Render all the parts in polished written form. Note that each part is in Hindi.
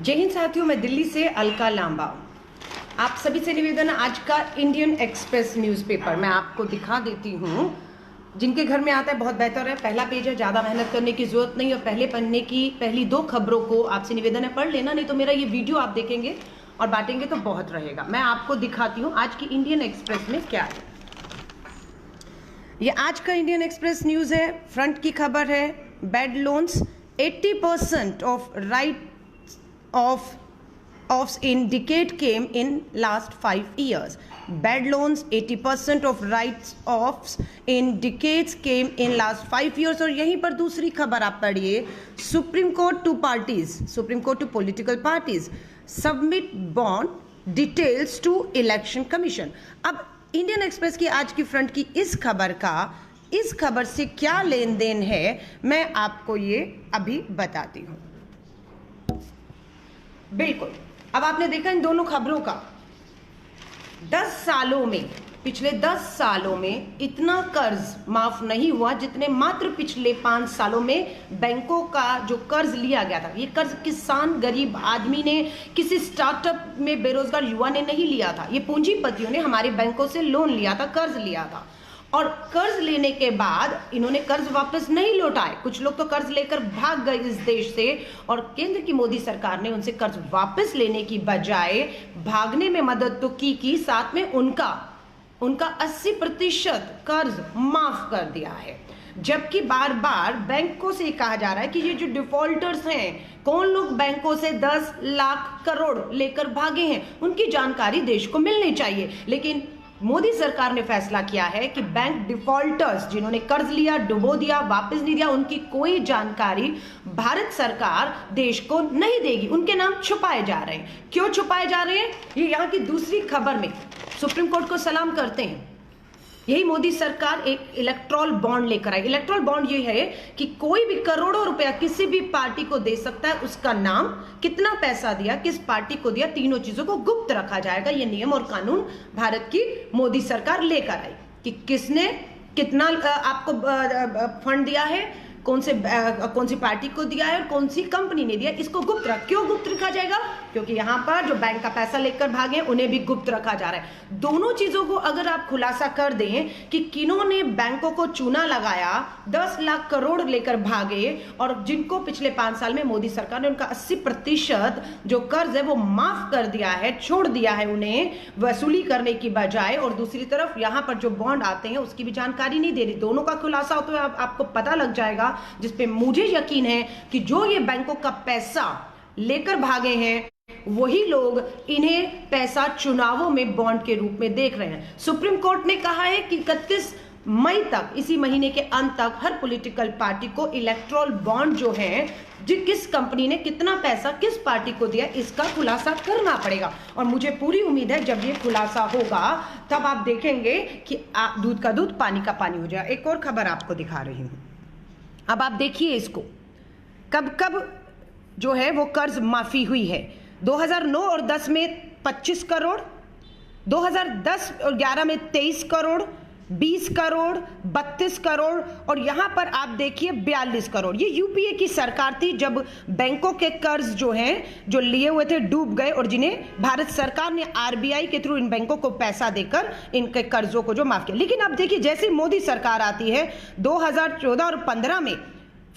जय हिंद साथियों, मैं दिल्ली से अलका लांबा। आप सभी से निवेदन है, आज का इंडियन एक्सप्रेस न्यूज़पेपर मैं आपको दिखा देती हूँ। जिनके घर में आता है बहुत बेहतर है, पहला पेज है, ज़्यादा मेहनत करने की जरूरत नहीं। और पहले पन्ने की पहली दो खबरों को आपसे निवेदन है पढ़ लेना, नहीं तो मेरा ये वीडियो आप देखेंगे और बांटेंगे तो बहुत रहेगा। मैं आपको दिखाती हूँ आज की इंडियन एक्सप्रेस में क्या है। ये आज का इंडियन एक्सप्रेस न्यूज़ है, फ्रंट की खबर है, bad loans 80% of right offs in decade came in last 5 years. Bad loans 80% of write-offs in decades came in last 5 years. और यहीं पर दूसरी खबर आप पढ़िए, Supreme Court to political parties submit bond details to Election Commission. अब इंडियन एक्सप्रेस की आज की फ्रंट की इस खबर से क्या लेन देन है, मैं आपको ये अभी बताती हूँ। बिल्कुल, अब आपने देखा इन दोनों खबरों का 10 सालों में, पिछले 10 सालों में इतना कर्ज माफ नहीं हुआ जितने मात्र पिछले 5 सालों में बैंकों का जो कर्ज लिया गया था। ये कर्ज किसान गरीब आदमी ने, किसी स्टार्टअप में बेरोजगार युवा ने नहीं लिया था, ये पूंजीपतियों ने हमारे बैंकों से लोन लिया था, कर्ज लिया था। और कर्ज लेने के बाद इन्होंने कर्ज वापस नहीं लौटाए। कुछ लोग तो कर्ज लेकर भाग गए इस देश से, और केंद्र की मोदी सरकार ने उनसे कर्ज वापस लेने की बजाय भागने में मदद तो की, साथ में उनका 80% कर्ज माफ कर दिया है। जबकि बार बार बैंकों से कहा जा रहा है कि ये जो डिफॉल्टर्स हैं, कौन लोग बैंकों से 10 लाख करोड़ लेकर भागे हैं, उनकी जानकारी देश को मिलनी चाहिए। लेकिन मोदी सरकार ने फैसला किया है कि बैंक डिफॉल्टर्स जिन्होंने कर्ज लिया, डुबो दिया, वापस नहीं दिया, उनकी कोई जानकारी भारत सरकार देश को नहीं देगी। उनके नाम छुपाए जा रहे हैं। क्यों छुपाए जा रहे हैं, ये यहाँ की दूसरी खबर में सुप्रीम कोर्ट को सलाम करते हैं। यही मोदी सरकार एक इलेक्ट्रल बॉन्ड लेकर आई। इलेक्ट्रल बॉन्ड ये है कि कोई भी करोड़ों रुपया किसी भी पार्टी को दे सकता है, उसका नाम, कितना पैसा दिया, किस पार्टी को दिया, तीनों चीजों को गुप्त रखा जाएगा। ये नियम और कानून भारत की मोदी सरकार लेकर आई कि किसने कितना आपको फंड दिया है, कौन सी पार्टी को दिया है और कौन सी कंपनी ने दिया, इसको गुप्त क्यों गुप्त रखा जाएगा? क्योंकि यहाँ पर जो बैंक का पैसा लेकर भागे उन्हें भी गुप्त रखा जा रहा है। दोनों चीजों को अगर आप खुलासा कर दें कि किन्होंने बैंकों को चूना लगाया, 10 लाख करोड़ लेकर भागे, और जिनको पिछले 5 साल में मोदी सरकार ने उनका 80% जो कर्ज है वो माफ कर दिया है, छोड़ दिया है उन्हें वसूली करने की बजाय, और दूसरी तरफ यहाँ पर जो बॉन्ड आते हैं उसकी भी जानकारी नहीं दे रही। दोनों का खुलासा हो तो आपको पता लग जाएगा, जिसपे मुझे यकीन है कि जो ये बैंकों का पैसा लेकर भागे हैं वही लोग इन्हें पैसा चुनावों में बॉन्ड के रूप में देख रहे हैं। सुप्रीम कोर्ट ने कहा है कि 31 मई तक, इसी महीने के अंत तक, हर पॉलिटिकल पार्टी को इलेक्ट्रल बॉन्ड जो है, किस कंपनी ने कितना पैसा किस पार्टी को दिया, इसका खुलासा करना पड़ेगा। और मुझे पूरी उम्मीद है जब ये खुलासा होगा तब आप देखेंगे कि दूध का दूध पानी का पानी हो जाएगा। एक और खबर आपको दिखा रही हूं, अब आप देखिए इसको, कब जो है वो कर्ज माफी हुई है। 2009 और 10 में 25 करोड़, 2010 और 11 में 23 करोड़, 20 करोड़, 32 करोड़, और यहां पर आप देखिए 42 करोड़। ये यूपीए की सरकार थी जब बैंकों के कर्ज जो हैं, जो लिए हुए थे, डूब गए, और जिन्हें भारत सरकार ने आरबीआई के थ्रू इन बैंकों को पैसा देकर इनके कर्जों को जो माफ किया। लेकिन अब देखिए जैसे मोदी सरकार आती है 2014 और 15 में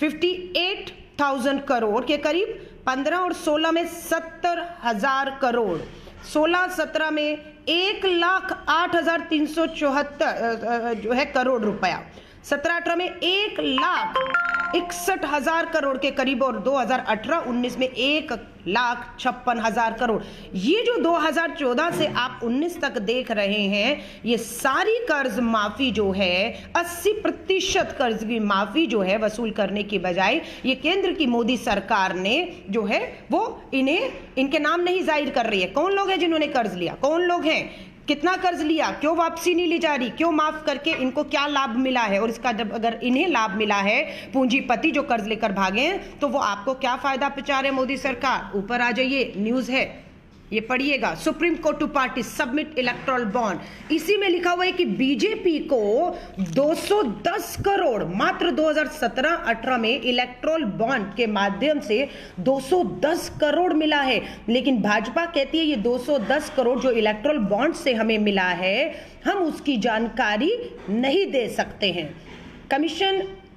58,000 करोड़ के करीब, 15 और 16 में 70,000 करोड़, 16-17 में 1,08,374 जो है करोड़ रुपया, 17-18 में 1,61,000 करोड़ के करीब, और 2018-19 में 1,56,000 करोड़। ये जो 2014 से आप 19 तक देख रहे हैं, ये सारी कर्ज माफी जो है, 80% कर्ज की माफी जो है वसूल करने की बजाय, ये केंद्र की मोदी सरकार ने जो है वो इनके नाम नहीं जाहिर कर रही है। कौन लोग हैं जिन्होंने कर्ज लिया, कौन लोग हैं, कितना कर्ज लिया, क्यों वापसी नहीं ली जा रही, क्यों माफ करके इनको क्या लाभ मिला है, और इसका जब अगर इन्हें लाभ मिला है, पूंजीपति जो कर्ज लेकर भागे हैं, तो वो आपको क्या फायदा पहुंचा रहे मोदी सरकार। ऊपर आ जाइए, न्यूज है, ये पढ़िएगा, Supreme Court to party submit electoral bond. इसी में लिखा हुआ है कि बीजेपी को 210 करोड़ मात्र 2017-18 में इलेक्टोरल बॉन्ड के माध्यम से 210 करोड़ मिला है, लेकिन भाजपा कहती है ये 210 करोड़ जो इलेक्टोरल बॉन्ड से हमें मिला है हम उसकी जानकारी नहीं दे सकते हैं।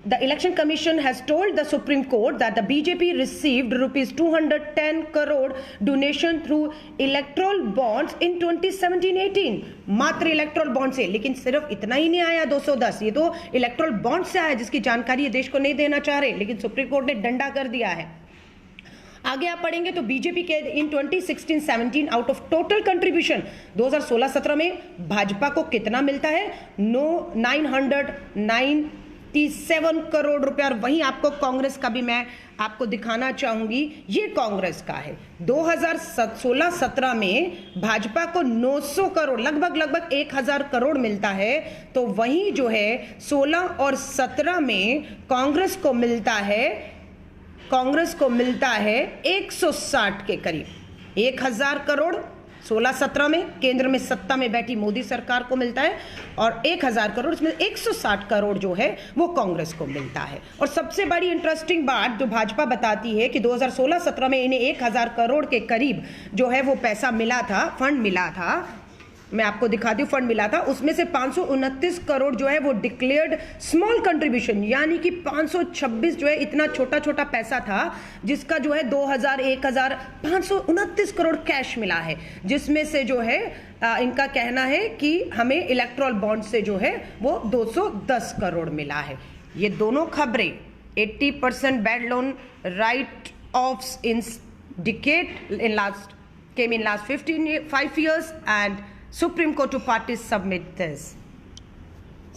The Election Commission has told the Supreme Court that the BJP received rupees 210 crore donation through electoral bonds in 2017-18 मात्र इलेक्टोरल बॉन्ड से। लेकिन सिर्फ इतना ही नहीं आया 210, ये तो इलेक्टोरल बॉन्ड से आया जिसकी जानकारी ये देश को नहीं देना चाह रहे, लेकिन सुप्रीम कोर्ट ने डंडा कर दिया है। आगे आप पढ़ेंगे तो बीजेपी के इन 2016-17 आउट ऑफ टोटल कंट्रीब्यूशन 2016-17 में भाजपा को कितना मिलता है? 997 करोड़ रुपए। और वहीं आपको कांग्रेस का भी मैं आपको दिखाना चाहूंगी, ये कांग्रेस का है। 2016-17 में भाजपा को 900 करोड़ लगभग 1000 करोड़ मिलता है, तो वहीं जो है 16 और 17 में कांग्रेस को मिलता है 160 के करीब 1000 करोड़ 16-17 में केंद्र में सत्ता में बैठी मोदी सरकार को मिलता है, और 1000 करोड़ इसमें 160 करोड़ जो है वो कांग्रेस को मिलता है। और सबसे बड़ी इंटरेस्टिंग बात जो भाजपा बताती है कि 2016-17 में इन्हें 1000 करोड़ के करीब जो है वो पैसा मिला था, फंड मिला था। मैं आपको दिखाती हूँ, फंड मिला था, उसमें से 529 करोड़ जो है वो डिक्लेयर्ड स्मॉल कंट्रीब्यूशन, यानी कि 526 जो है इतना छोटा छोटा पैसा था जिसका जो है 2000 1000 529 करोड़ कैश मिला है, जिसमें से जो है इनका कहना है कि हमें इलेक्टोरल बॉन्ड से जो है वो 210 करोड़ मिला है। ये दोनों खबरें 80% bad loan right offs in decade in last came in last 5 years and Supreme Court to parties submit this।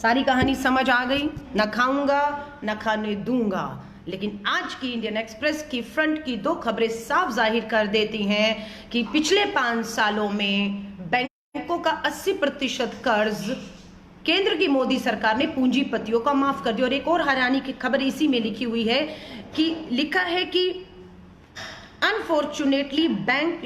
सारी कहानी समझ आ गई? न खाऊंगा न खाने दूंगा। लेकिन आज की इंडियन एक्सप्रेस की फ्रंट की 2 खबरें साफ जाहिर कर देती हैं कि पिछले 5 सालों में बैंकों का 80% कर्ज केंद्र की मोदी सरकार ने पूंजीपतियों का माफ कर दिया। और एक और हैरानी की खबर इसी में लिखी हुई है कि लिखा है कि अनफॉर्चुनेटली बैंक